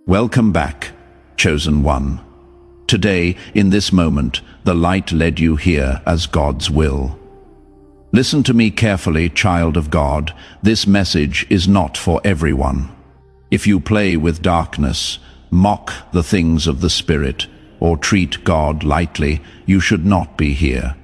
Welcome back, Chosen One. Today, in this moment, the light led you here as God's will. Listen to me carefully, child of God. This message is not for everyone. If you play with darkness, mock the things of the Spirit, or treat God lightly, you should not be here.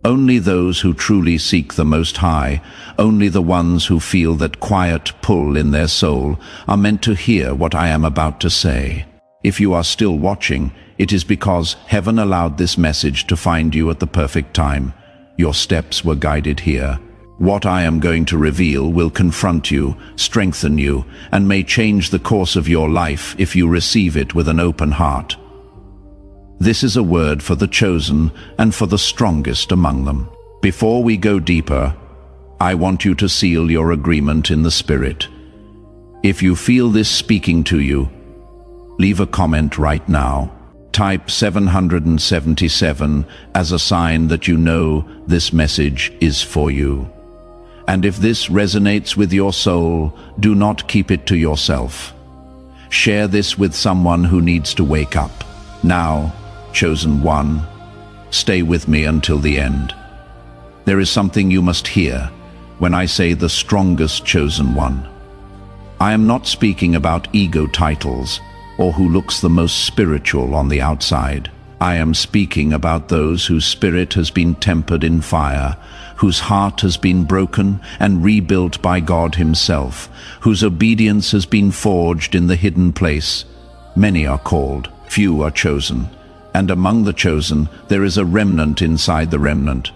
Only those who truly seek the Most High, only the ones who feel that quiet pull in their soul, are meant to hear what I am about to say. If you are still watching, it is because heaven allowed this message to find you at the perfect time. Your steps were guided here. What I am going to reveal will confront you, strengthen you, and may change the course of your life if you receive it with an open heart. This is a word for the chosen and for the strongest among them. Before we go deeper, I want you to seal your agreement in the Spirit. If you feel this speaking to you, leave a comment right now. Type 777 as a sign that you know this message is for you. And if this resonates with your soul, do not keep it to yourself. Share this with someone who needs to wake up. Now, Chosen One, stay with me until the end. There is something you must hear when I say the strongest chosen one. I am not speaking about ego titles or who looks the most spiritual on the outside. I am speaking about those whose spirit has been tempered in fire, whose heart has been broken and rebuilt by God Himself, whose obedience has been forged in the hidden place. Many are called, few are chosen. And among the chosen, there is a remnant inside the remnant.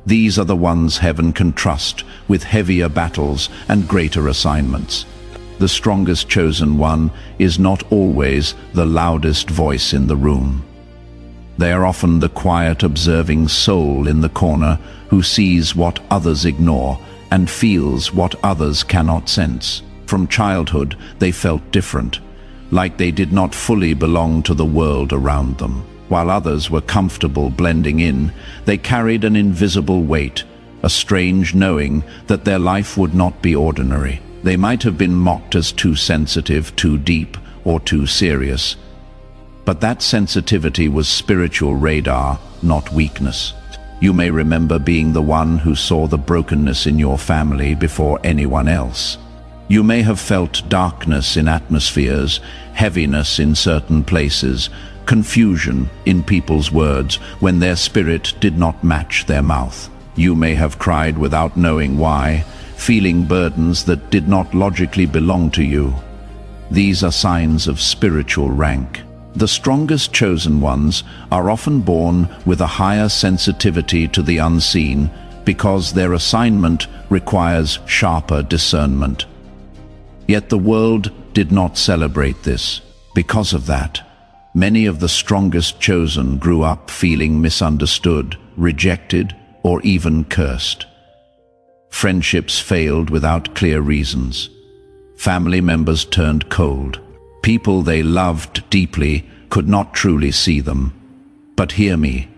These are the ones heaven can trust with heavier battles and greater assignments. The strongest chosen one is not always the loudest voice in the room. They are often the quiet, observing soul in the corner who sees what others ignore and feels what others cannot sense. From childhood, they felt different, like they did not fully belong to the world around them. While others were comfortable blending in, they carried an invisible weight, a strange knowing that their life would not be ordinary. They might have been mocked as too sensitive, too deep, or too serious. But that sensitivity was spiritual radar, not weakness. You may remember being the one who saw the brokenness in your family before anyone else. You may have felt darkness in atmospheres, heaviness in certain places, confusion in people's words when their spirit did not match their mouth. You may have cried without knowing why, feeling burdens that did not logically belong to you. These are signs of spiritual rank. The strongest chosen ones are often born with a higher sensitivity to the unseen because their assignment requires sharper discernment. Yet the world did not celebrate this. Because of that, many of the strongest chosen grew up feeling misunderstood, rejected, or even cursed. Friendships failed without clear reasons. Family members turned cold. People they loved deeply could not truly see them. But hear me.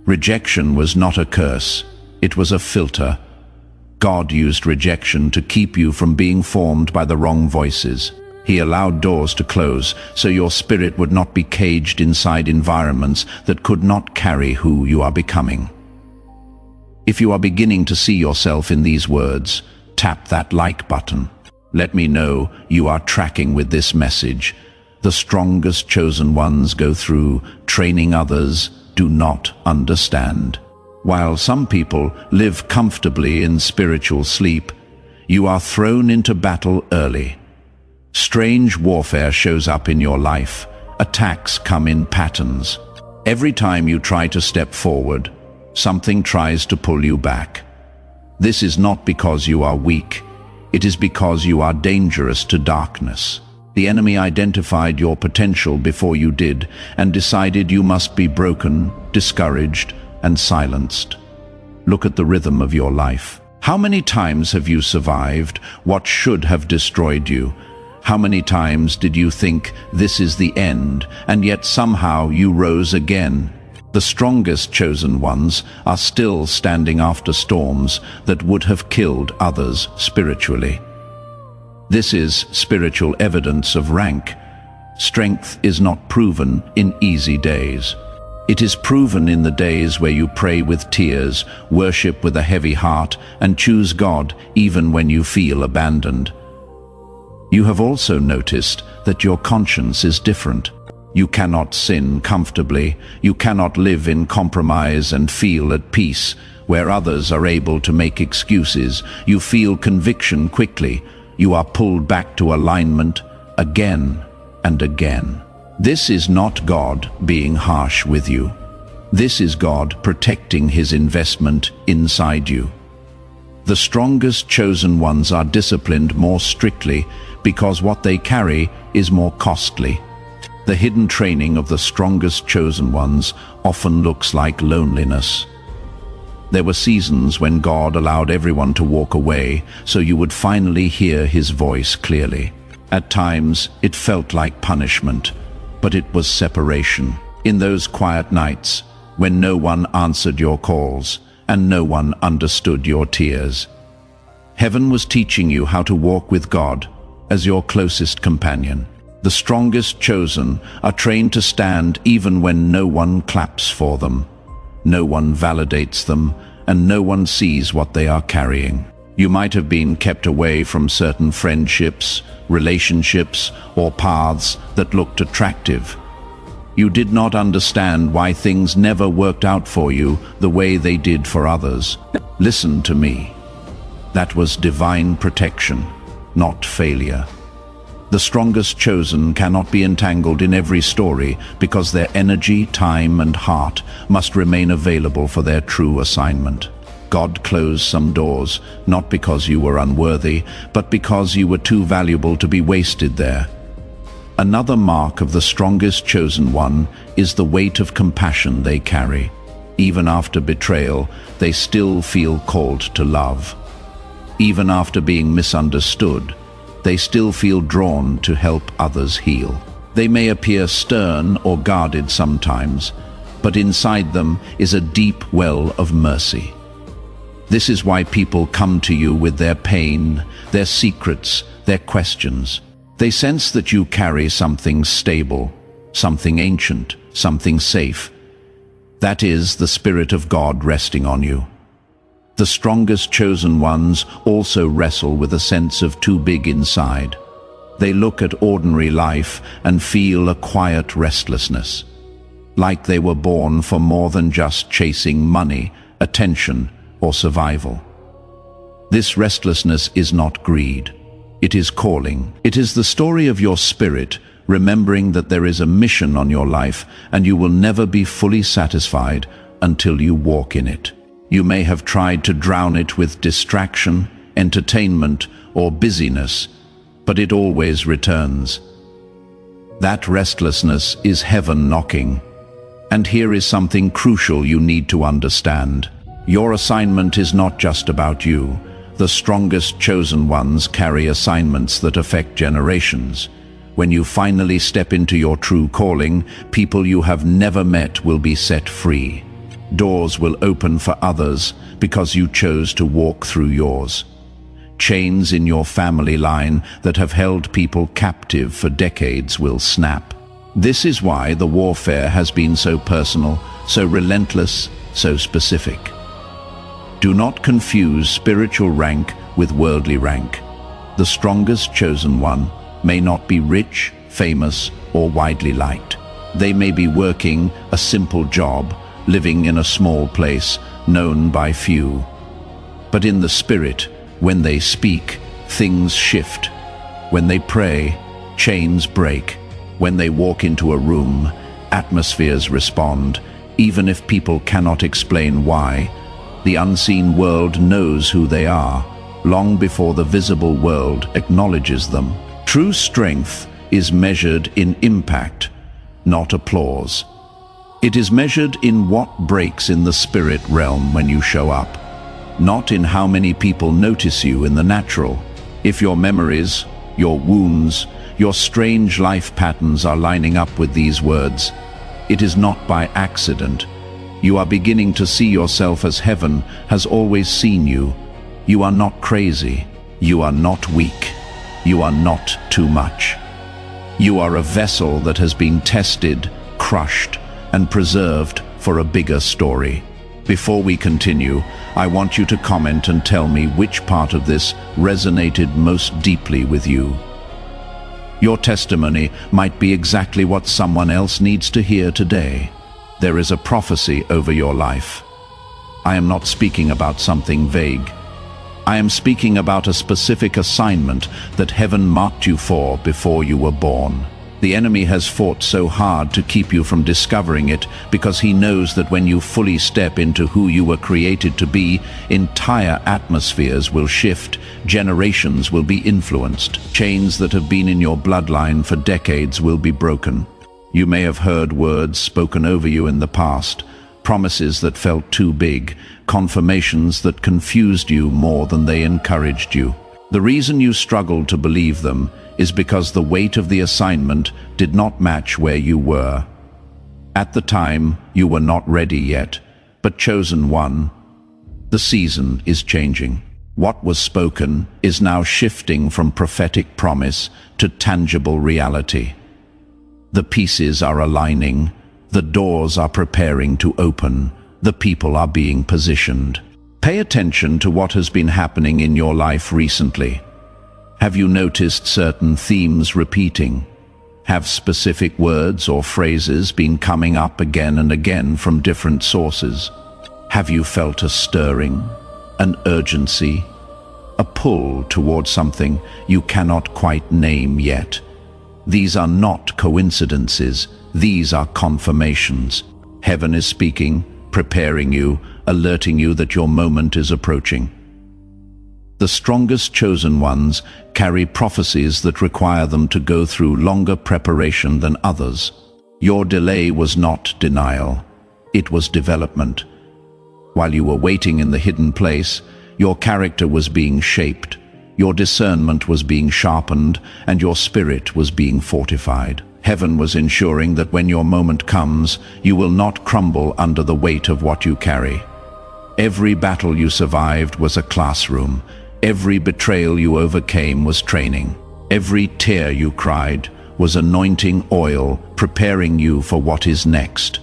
Rejection was not a curse. It was a filter. God used rejection to keep you from being formed by the wrong voices. He allowed doors to close so your spirit would not be caged inside environments that could not carry who you are becoming. If you are beginning to see yourself in these words, tap that like button. Let me know you are tracking with this message. The strongest chosen ones go through training others do not understand. While some people live comfortably in spiritual sleep, you are thrown into battle early. Strange warfare shows up in your life. Attacks come in patterns. Every time you try to step forward, something tries to pull you back. This is not because you are weak. It is because you are dangerous to darkness. The enemy identified your potential before you did and decided you must be broken, discouraged, and silenced. Look at the rhythm of your life. How many times have you survived what should have destroyed you? How many times did you think this is the end, and yet somehow you rose again? The strongest chosen ones are still standing after storms that would have killed others spiritually. This is spiritual evidence of rank. Strength is not proven in easy days. It is proven in the days where you pray with tears, worship with a heavy heart, and choose God even when you feel abandoned. You have also noticed that your conscience is different. You cannot sin comfortably. You cannot live in compromise and feel at peace. Where others are able to make excuses, you feel conviction quickly. You are pulled back to alignment again and again. This is not God being harsh with you. This is God protecting his investment inside you. The strongest chosen ones are disciplined more strictly because what they carry is more costly. The hidden training of the strongest chosen ones often looks like loneliness. There were seasons when God allowed everyone to walk away so you would finally hear his voice clearly. At times, it felt like punishment, but it was separation. In those quiet nights, when no one answered your calls and no one understood your tears, heaven was teaching you how to walk with God as your closest companion. The strongest chosen are trained to stand even when no one claps for them, no one validates them, and no one sees what they are carrying. You might have been kept away from certain friendships, relationships, or paths that looked attractive. You did not understand why things never worked out for you the way they did for others. Listen to me. That was divine protection, not failure. The strongest chosen cannot be entangled in every story because their energy, time, and heart must remain available for their true assignment. God closed some doors, not because you were unworthy, but because you were too valuable to be wasted there. Another mark of the strongest chosen one is the weight of compassion they carry. Even after betrayal, they still feel called to love. Even after being misunderstood, they still feel drawn to help others heal. They may appear stern or guarded sometimes, but inside them is a deep well of mercy. This is why people come to you with their pain, their secrets, their questions. They sense that you carry something stable, something ancient, something safe. That is the Spirit of God resting on you. The strongest chosen ones also wrestle with a sense of too big inside. They look at ordinary life and feel a quiet restlessness, like they were born for more than just chasing money, attention, or survival. This restlessness is not greed. It is calling. It is the story of your spirit, remembering that there is a mission on your life and you will never be fully satisfied until you walk in it. You may have tried to drown it with distraction, entertainment, or busyness, but it always returns. That restlessness is heaven knocking. And here is something crucial you need to understand. Your assignment is not just about you. The strongest chosen ones carry assignments that affect generations. When you finally step into your true calling, people you have never met will be set free. Doors will open for others because you chose to walk through yours. Chains in your family line that have held people captive for decades will snap. This is why the warfare has been so personal, so relentless, so specific. Do not confuse spiritual rank with worldly rank. The strongest chosen one may not be rich, famous, or widely liked. They may be working a simple job, living in a small place, known by few. But in the spirit, when they speak, things shift. When they pray, chains break. When they walk into a room, atmospheres respond. Even if people cannot explain why, the unseen world knows who they are, long before the visible world acknowledges them. True strength is measured in impact, not applause. It is measured in what breaks in the spirit realm when you show up, not in how many people notice you in the natural. If your memories, your wounds, your strange life patterns are lining up with these words, it is not by accident. You are beginning to see yourself as heaven has always seen you. You are not crazy. You are not weak. You are not too much. You are a vessel that has been tested, crushed, and preserved for a bigger story. Before we continue, I want you to comment and tell me which part of this resonated most deeply with you. Your testimony might be exactly what someone else needs to hear today. There is a prophecy over your life. I am not speaking about something vague. I am speaking about a specific assignment that heaven marked you for before you were born. The enemy has fought so hard to keep you from discovering it because he knows that when you fully step into who you were created to be, entire atmospheres will shift, generations will be influenced, chains that have been in your bloodline for decades will be broken. You may have heard words spoken over you in the past, promises that felt too big, confirmations that confused you more than they encouraged you. The reason you struggled to believe them is because the weight of the assignment did not match where you were. At the time, you were not ready yet, but chosen one. The season is changing. What was spoken is now shifting from prophetic promise to tangible reality. The pieces are aligning, the doors are preparing to open, the people are being positioned. Pay attention to what has been happening in your life recently. Have you noticed certain themes repeating? Have specific words or phrases been coming up again and again from different sources? Have you felt a stirring, an urgency, a pull towards something you cannot quite name yet? These are not coincidences, these are confirmations. Heaven is speaking, preparing you, alerting you that your moment is approaching. The strongest chosen ones carry prophecies that require them to go through longer preparation than others. Your delay was not denial, it was development. While you were waiting in the hidden place, your character was being shaped, your discernment was being sharpened, and your spirit was being fortified. Heaven was ensuring that when your moment comes, you will not crumble under the weight of what you carry. Every battle you survived was a classroom. Every betrayal you overcame was training. Every tear you cried was anointing oil, preparing you for what is next.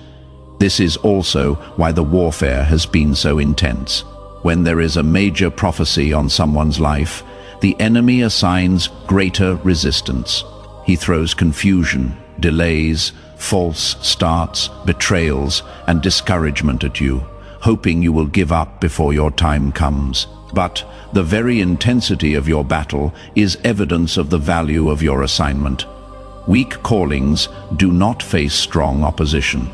This is also why the warfare has been so intense. When there is a major prophecy on someone's life, the enemy assigns greater resistance. He throws confusion, delays, false starts, betrayals, and discouragement at you, hoping you will give up before your time comes. But the very intensity of your battle is evidence of the value of your assignment. Weak callings do not face strong opposition.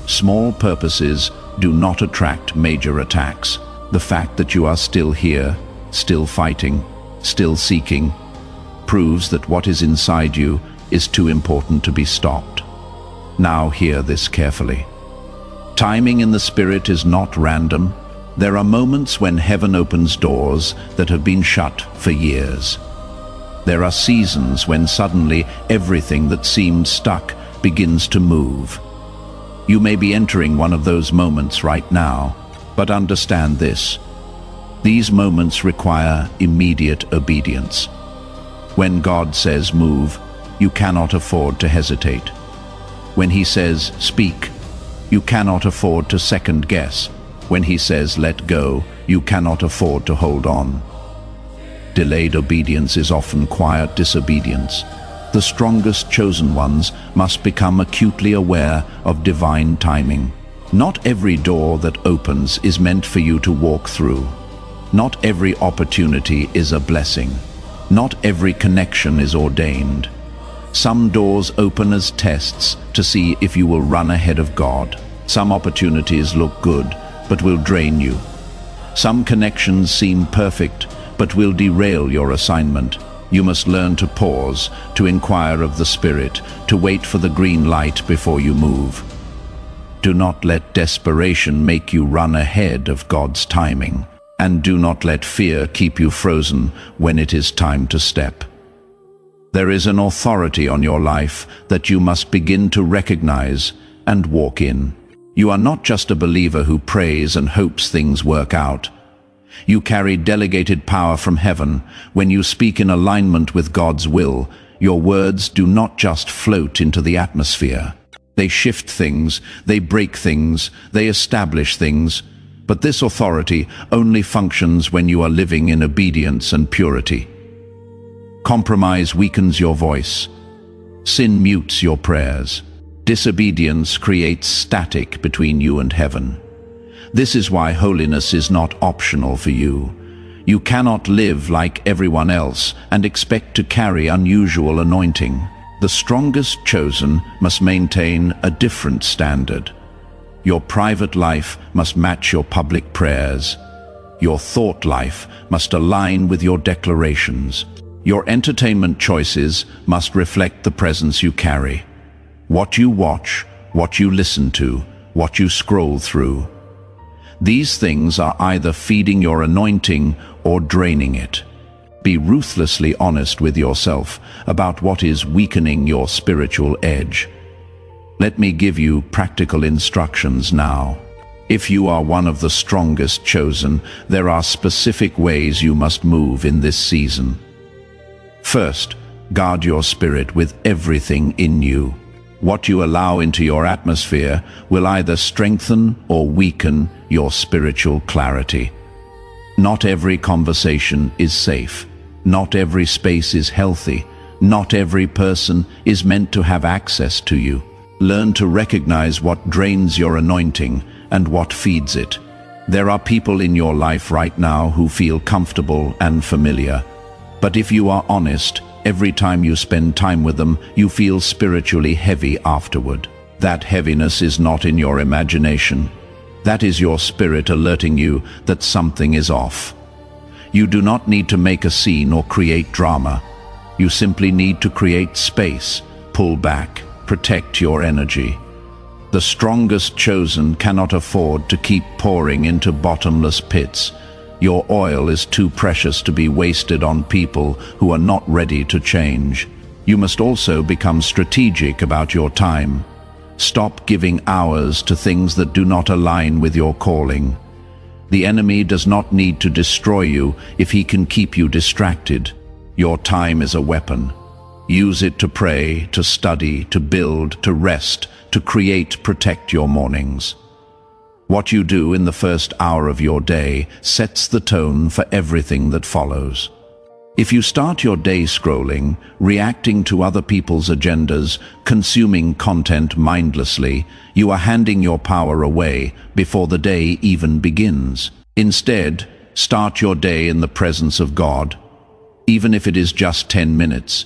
Small purposes do not attract major attacks. The fact that you are still here, still fighting, still seeking, proves that what is inside you is too important to be stopped. Now hear this carefully. Timing in the Spirit is not random. There are moments when heaven opens doors that have been shut for years. There are seasons when suddenly everything that seemed stuck begins to move. You may be entering one of those moments right now, but understand this. These moments require immediate obedience. When God says move, you cannot afford to hesitate. When He says speak, you cannot afford to second guess. When He says let go, you cannot afford to hold on. Delayed obedience is often quiet disobedience. The strongest chosen ones must become acutely aware of divine timing. Not every door that opens is meant for you to walk through. Not every opportunity is a blessing. Not every connection is ordained. Some doors open as tests to see if you will run ahead of God. Some opportunities look good, but will drain you. Some connections seem perfect, but will derail your assignment. You must learn to pause, to inquire of the Spirit, to wait for the green light before you move. Do not let desperation make you run ahead of God's timing, and do not let fear keep you frozen when it is time to step. There is an authority on your life that you must begin to recognize and walk in. You are not just a believer who prays and hopes things work out. You carry delegated power from heaven. When you speak in alignment with God's will, Your words do not just float into the atmosphere. They shift things, they break things, they establish things. But this authority only functions when you are living in obedience and purity. Compromise weakens your voice. Sin mutes your prayers. Disobedience creates static between you and heaven. This is why holiness is not optional for you. You cannot live like everyone else and expect to carry unusual anointing. The strongest chosen must maintain a different standard. Your private life must match your public prayers. Your thought life must align with your declarations. Your entertainment choices must reflect the presence you carry. What you watch, what you listen to, what you scroll through. These things are either feeding your anointing or draining it. Be ruthlessly honest with yourself about what is weakening your spiritual edge. Let me give you practical instructions now. If you are one of the strongest chosen, there are specific ways you must move in this season. First, guard your spirit with everything in you. What you allow into your atmosphere will either strengthen or weaken your spiritual clarity. Not every conversation is safe. Not every space is healthy. Not every person is meant to have access to you. Learn to recognize what drains your anointing and what feeds it. There are people in your life right now who feel comfortable and familiar. But if you are honest, every time you spend time with them, you feel spiritually heavy afterward. That heaviness is not in your imagination. That is your spirit alerting you that something is off. You do not need to make a scene or create drama. You simply need to create space, pull back, protect your energy. The strongest chosen cannot afford to keep pouring into bottomless pits. Your oil is too precious to be wasted on people who are not ready to change. You must also become strategic about your time. Stop giving hours to things that do not align with your calling. The enemy does not need to destroy you if he can keep you distracted. Your time is a weapon. Use it to pray, to study, to build, to rest, to create, protect your mornings. What you do in the first hour of your day sets the tone for everything that follows. If you start your day scrolling, reacting to other people's agendas, consuming content mindlessly, you are handing your power away before the day even begins. Instead, start your day in the presence of God. Even if it is just 10 minutes,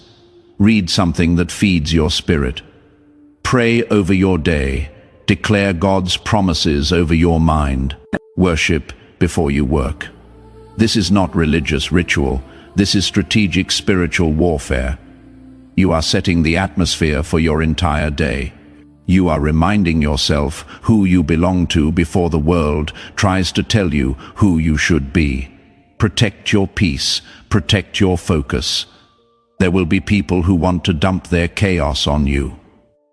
read something that feeds your spirit. Pray over your day. Declare God's promises over your mind. Worship before you work. This is not religious ritual. This is strategic spiritual warfare. You are setting the atmosphere for your entire day. You are reminding yourself who you belong to before the world tries to tell you who you should be. Protect your peace. Protect your focus. There will be people who want to dump their chaos on you.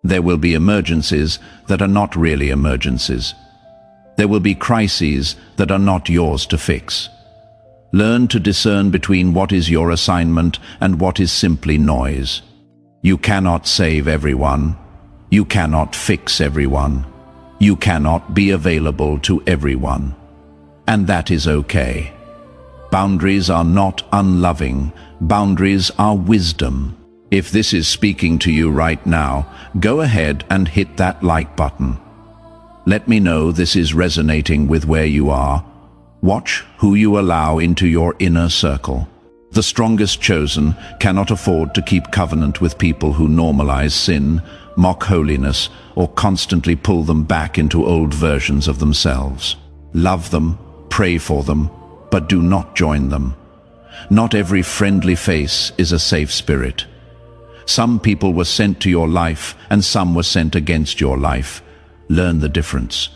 There will be emergencies that are not really emergencies. There will be crises that are not yours to fix. Learn to discern between what is your assignment and what is simply noise. You cannot save everyone. You cannot fix everyone. You cannot be available to everyone. And that is okay. Boundaries are not unloving. Boundaries are wisdom. If this is speaking to you right now, go ahead and hit that like button. Let me know this is resonating with where you are. Watch who you allow into your inner circle. The strongest chosen cannot afford to keep covenant with people who normalize sin, mock holiness, or constantly pull them back into old versions of themselves. Love them, pray for them, but do not join them. Not every friendly face is a safe spirit. Some people were sent to your life and some were sent against your life. Learn the difference.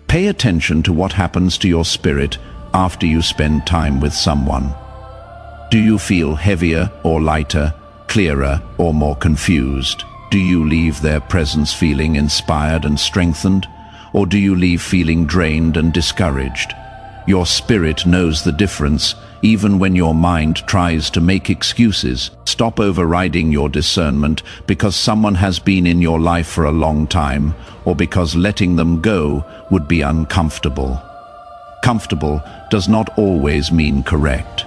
Pay attention to what happens to your spirit after you spend time with someone. Do you feel heavier or lighter, clearer or more confused? Do you leave their presence feeling inspired and strengthened? Or do you leave feeling drained and discouraged? Your spirit knows the difference. even when your mind tries to make excuses. Stop overriding your discernment because someone has been in your life for a long time, or because letting them go would be uncomfortable. Comfortable does not always mean correct.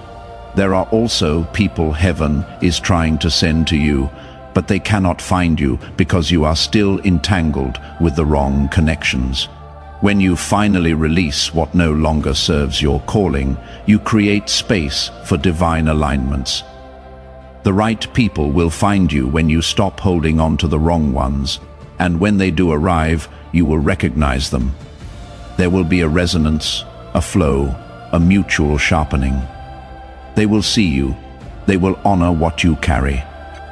There are also people heaven is trying to send to you, but they cannot find you because you are still entangled with the wrong connections. When you finally release what no longer serves your calling, you create space for divine alignments. The right people will find you when you stop holding on to the wrong ones, and when they do arrive, you will recognize them. There will be a resonance, a flow, a mutual sharpening. They will see you. They will honor what you carry.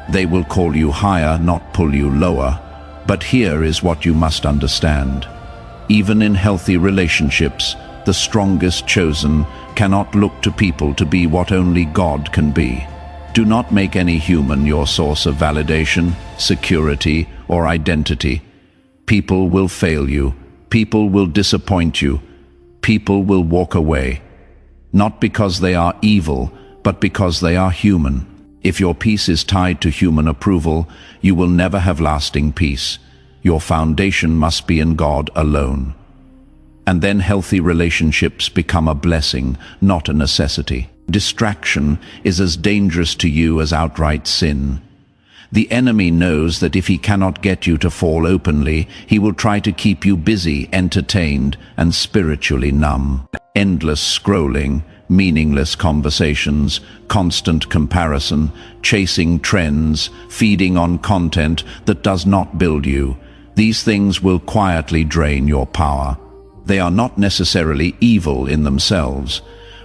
They will call you higher, not pull you lower. But here is what you must understand. Even in healthy relationships, the strongest chosen cannot look to people to be what only God can be. Do not make any human your source of validation, security, or identity. People will fail you. People will disappoint you. People will walk away. Not because they are evil, but because they are human. If your peace is tied to human approval, you will never have lasting peace. Your foundation must be in God alone. And then healthy relationships become a blessing, not a necessity. Distraction is as dangerous to you as outright sin. The enemy knows that if he cannot get you to fall openly, he will try to keep you busy, entertained, and spiritually numb. Endless scrolling, meaningless conversations, constant comparison, chasing trends, feeding on content that does not build you. These things will quietly drain your power. They are not necessarily evil in themselves,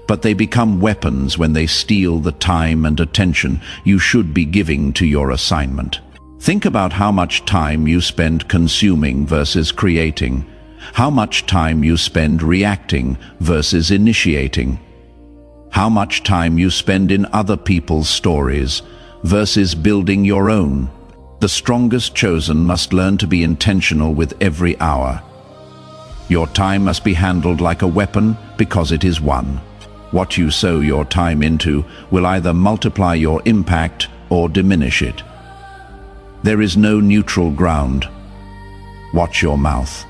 but they become weapons when they steal the time and attention you should be giving to your assignment. Think about how much time you spend consuming versus creating, how much time you spend reacting versus initiating, how much time you spend in other people's stories versus building your own. The strongest chosen must learn to be intentional with every hour. Your time must be handled like a weapon because it is one. What you sow your time into will either multiply your impact or diminish it. There is no neutral ground. Watch your mouth.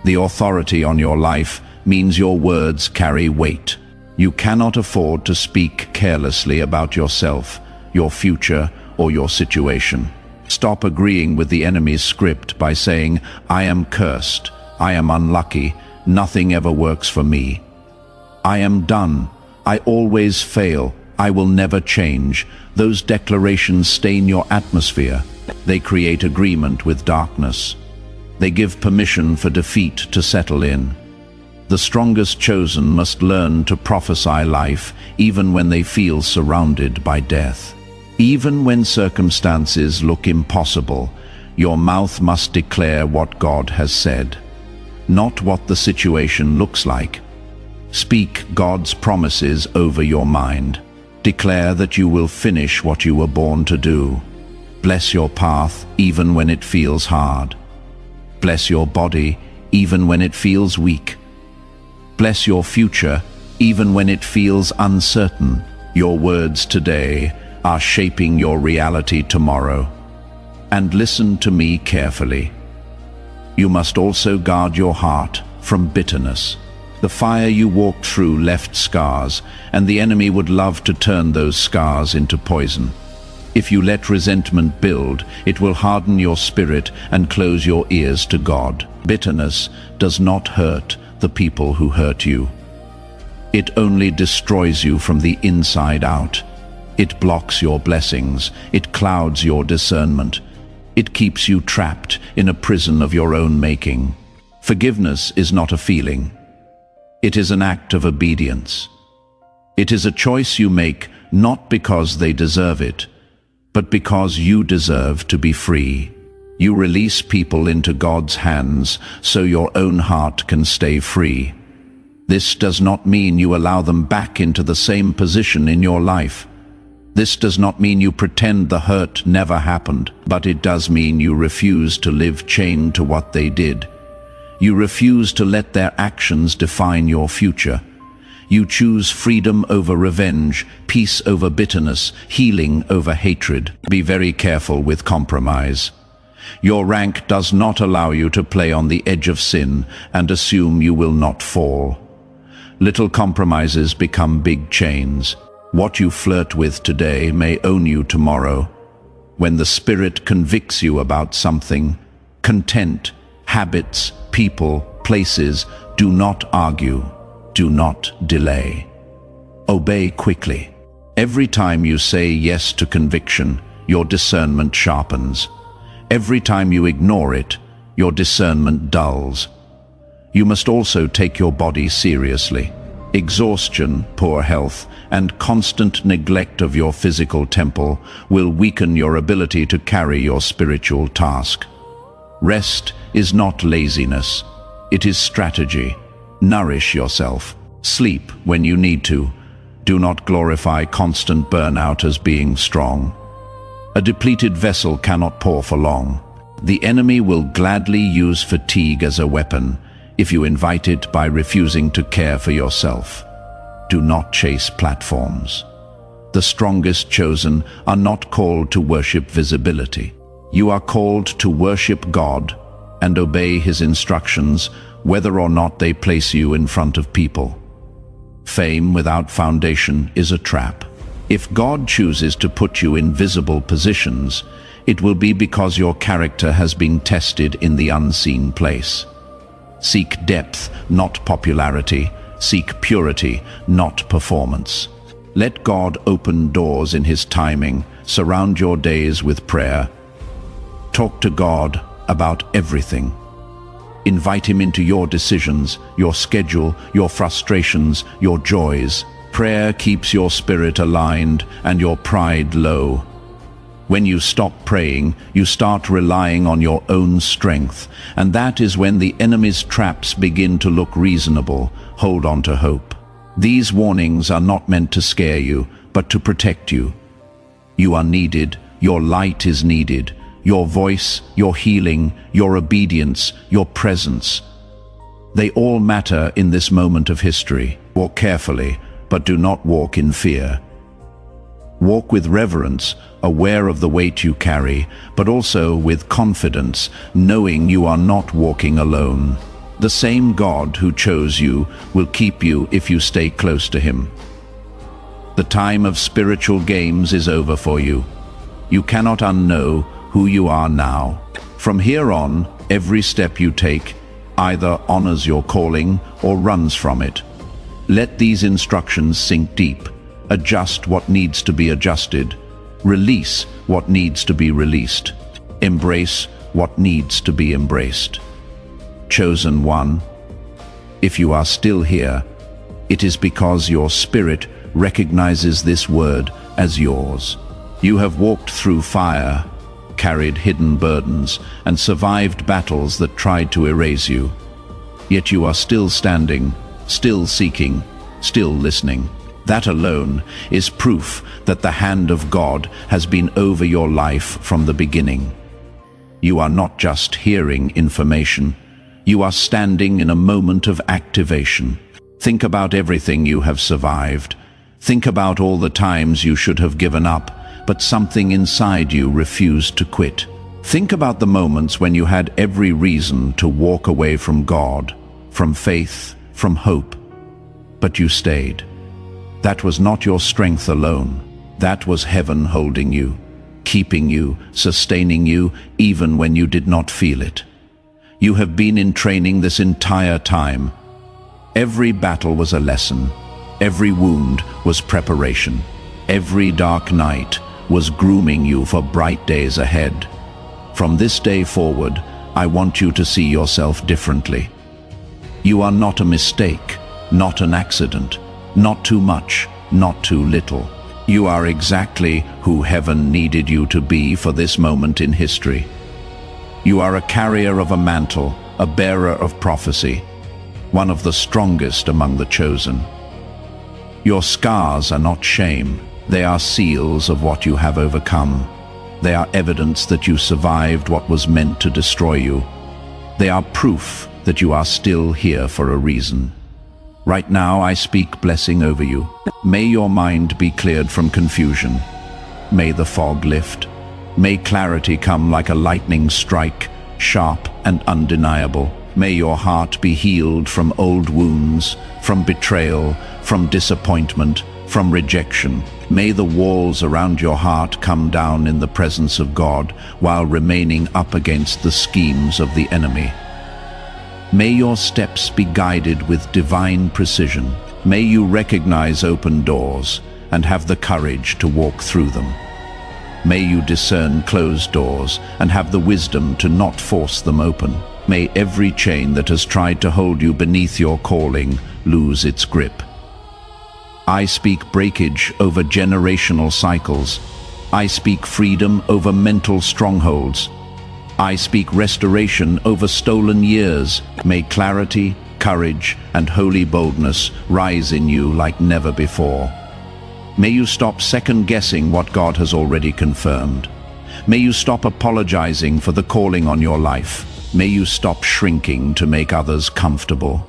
The authority on your life means your words carry weight. You cannot afford to speak carelessly about yourself, your future, or your situation. Stop agreeing with the enemy's script by saying, "I am cursed, I am unlucky, nothing ever works for me. I am done, I always fail, I will never change." Those declarations stain your atmosphere. They create agreement with darkness. They give permission for defeat to settle in. The strongest chosen must learn to prophesy life even when they feel surrounded by death. Even when circumstances look impossible, your mouth must declare what God has said, not what the situation looks like. Speak God's promises over your mind. Declare that you will finish what you were born to do. Bless your path even when it feels hard. Bless your body even when it feels weak. Bless your future even when it feels uncertain. Your words today are shaping your reality tomorrow. And listen to me carefully. You must also guard your heart from bitterness. The fire you walked through left scars, and the enemy would love to turn those scars into poison. If you let resentment build, it will harden your spirit and close your ears to God. Bitterness does not hurt the people who hurt you. It only destroys you from the inside out. It blocks your blessings. It clouds your discernment. It keeps you trapped in a prison of your own making. Forgiveness is not a feeling. It is an act of obedience. It is a choice you make not because they deserve it, but because you deserve to be free. You release people into God's hands so your own heart can stay free. This does not mean you allow them back into the same position in your life. This does not mean you pretend the hurt never happened, but it does mean you refuse to live chained to what they did. You refuse to let their actions define your future. You choose freedom over revenge, peace over bitterness, healing over hatred. Be very careful with compromise. Your rank does not allow you to play on the edge of sin and assume you will not fall. Little compromises become big chains. What you flirt with today may own you tomorrow. When the Spirit convicts you about something, content, habits, people, places, do not argue, do not delay. Obey quickly. Every time you say yes to conviction, your discernment sharpens. Every time you ignore it, your discernment dulls. You must also take your body seriously. Exhaustion, poor health, and constant neglect of your physical temple will weaken your ability to carry your spiritual task. Rest is not laziness, it is strategy. Nourish yourself. Sleep when you need to. Do not glorify constant burnout as being strong. A depleted vessel cannot pour for long. The enemy will gladly use fatigue as a weapon if you invite it by refusing to care for yourself. Do not chase platforms. The strongest chosen are not called to worship visibility. You are called to worship God and obey His instructions, whether or not they place you in front of people. Fame without foundation is a trap. If God chooses to put you in visible positions, it will be because your character has been tested in the unseen place. Seek depth, not popularity. Seek purity, not performance. Let God open doors in His timing. Surround your days with prayer. Talk to God about everything. Invite Him into your decisions, your schedule, your frustrations, your joys. Prayer keeps your spirit aligned and your pride low. When you stop praying, you start relying on your own strength, and that is when the enemy's traps begin to look reasonable. Hold on to hope. These warnings are not meant to scare you, but to protect you. You are needed, your light is needed, your voice, your healing, your obedience, your presence. They all matter in this moment of history. Walk carefully, but do not walk in fear. Walk with reverence, aware of the weight you carry, but also with confidence, knowing you are not walking alone. The same God who chose you will keep you if you stay close to Him. The time of spiritual games is over for you. You cannot unknow who you are now. From here on, every step you take either honors your calling or runs from it. Let these instructions sink deep. Adjust what needs to be adjusted. Release what needs to be released. Embrace what needs to be embraced. Chosen one, if you are still here, it is because your spirit recognizes this word as yours. You have walked through fire, carried hidden burdens, and survived battles that tried to erase you. Yet you are still standing, still seeking, still listening. That alone is proof that the hand of God has been over your life from the beginning. You are not just hearing information. You are standing in a moment of activation. Think about everything you have survived. Think about all the times you should have given up, but something inside you refused to quit. Think about the moments when you had every reason to walk away from God, from faith, from hope, but you stayed. That was not your strength alone. That was heaven holding you, keeping you, sustaining you, even when you did not feel it. You have been in training this entire time. Every battle was a lesson. Every wound was preparation. Every dark night was grooming you for bright days ahead. From this day forward, I want you to see yourself differently. You are not a mistake, not an accident, not too much, not too little. You are exactly who heaven needed you to be for this moment in history. You are a carrier of a mantle, a bearer of prophecy, one of the strongest among the chosen. Your scars are not shame. They are seals of what you have overcome. They are evidence that you survived what was meant to destroy you. They are proof that you are still here for a reason. Right now I speak blessing over you. May your mind be cleared from confusion. May the fog lift. May clarity come like a lightning strike, sharp and undeniable. May your heart be healed from old wounds, from betrayal, from disappointment, from rejection. May the walls around your heart come down in the presence of God while remaining up against the schemes of the enemy. May your steps be guided with divine precision. May you recognize open doors and have the courage to walk through them. May you discern closed doors and have the wisdom to not force them open. May every chain that has tried to hold you beneath your calling lose its grip. I speak breakage over generational cycles. I speak freedom over mental strongholds. I speak restoration over stolen years. May clarity, courage, and holy boldness rise in you like never before. May you stop second-guessing what God has already confirmed. May you stop apologizing for the calling on your life. May you stop shrinking to make others comfortable.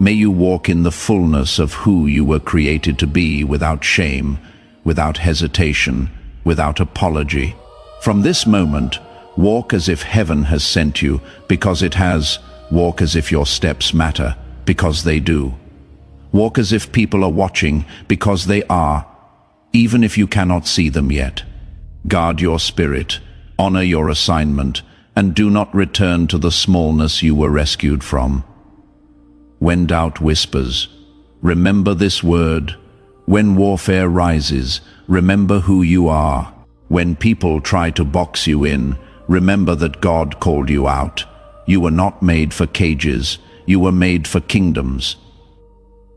May you walk in the fullness of who you were created to be without shame, without hesitation, without apology. From this moment, walk as if heaven has sent you, because it has. Walk as if your steps matter, because they do. Walk as if people are watching, because they are, even if you cannot see them yet. Guard your spirit, honor your assignment, and do not return to the smallness you were rescued from. When doubt whispers, remember this word. When warfare rises, remember who you are. When people try to box you in, remember that God called you out. You were not made for cages, you were made for kingdoms.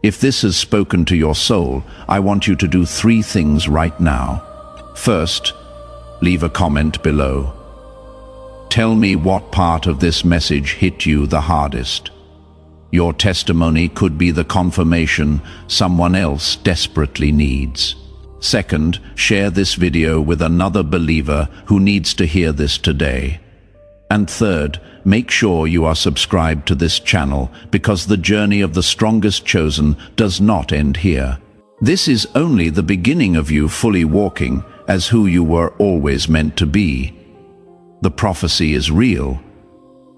If this has spoken to your soul, I want you to do 3 things right now. First, leave a comment below. Tell me what part of this message hit you the hardest. Your testimony could be the confirmation someone else desperately needs. Second, share this video with another believer who needs to hear this today. And third, make sure you are subscribed to this channel, because the journey of the strongest chosen does not end here. This is only the beginning of you fully walking as who you were always meant to be. The prophecy is real,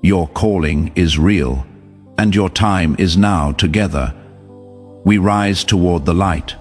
your calling is real, and your time is now together. We rise toward the light,